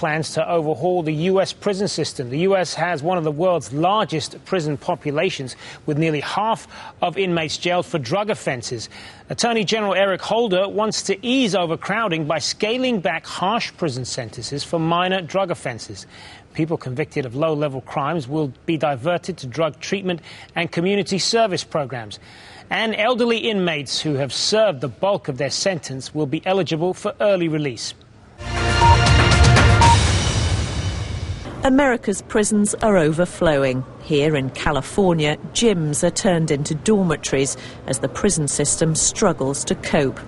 plans to overhaul the U.S. prison system. The U.S. has one of the world's largest prison populations, with nearly half of inmates jailed for drug offences. Attorney General Eric Holder wants to ease overcrowding by scaling back harsh prison sentences for minor drug offences. People convicted of low-level crimes will be diverted to drug treatment and community service programs. And elderly inmates who have served the bulk of their sentence will be eligible for early release. America's prisons are overflowing. Here in California, gyms are turned into dormitories as the prison system struggles to cope.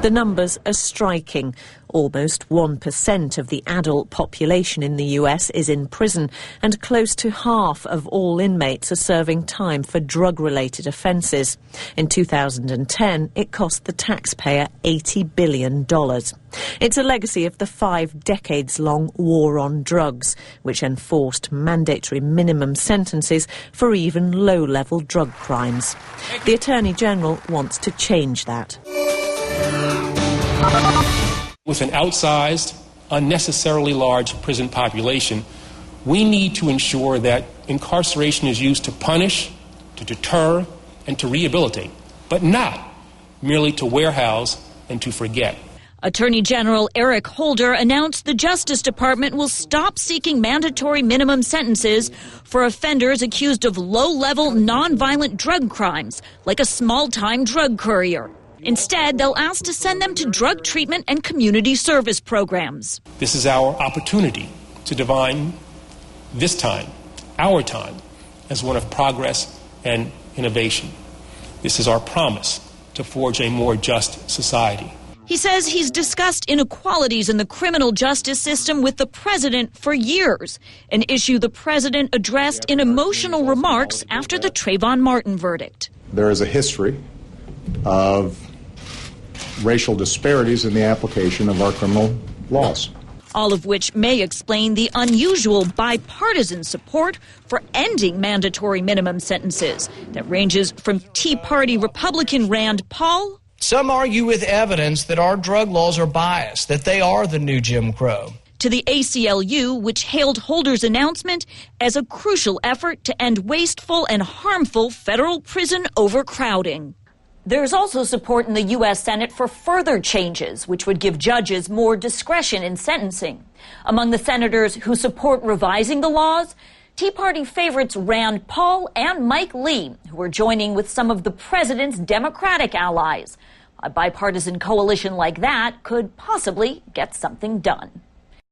The numbers are striking. Almost 1% of the adult population in the US is in prison, and close to half of all inmates are serving time for drug-related offences. In 2010, it cost the taxpayer $80 billion. It's a legacy of the 5 decades-long war on drugs, which enforced mandatory minimum sentences for even low-level drug crimes. The Attorney General wants to change that. With an outsized, unnecessarily large prison population, we need to ensure that incarceration is used to punish, to deter, and to rehabilitate, but not merely to warehouse and to forget. Attorney General Eric Holder announced the Justice Department will stop seeking mandatory minimum sentences for offenders accused of low-level, nonviolent drug crimes, like a small-time drug courier. Instead, they'll ask to send them to drug treatment and community service programs. This is our opportunity to define this time, our time, as one of progress and innovation. This is our promise to forge a more just society. He says he's discussed inequalities in the criminal justice system with the president for years, an issue the president addressed in emotional remarks after the Trayvon Martin verdict. There is a history of racial disparities in the application of our criminal laws. All of which may explain the unusual bipartisan support for ending mandatory minimum sentences that ranges from Tea Party Republican Rand Paul. Some argue with evidence that our drug laws are biased, that they are the new Jim Crow. To the ACLU, which hailed Holder's announcement as a crucial effort to end wasteful and harmful federal prison overcrowding. There's also support in the U.S. Senate for further changes, which would give judges more discretion in sentencing. Among the senators who support revising the laws, Tea Party favorites Rand Paul and Mike Lee, who are joining with some of the president's Democratic allies. A bipartisan coalition like that could possibly get something done.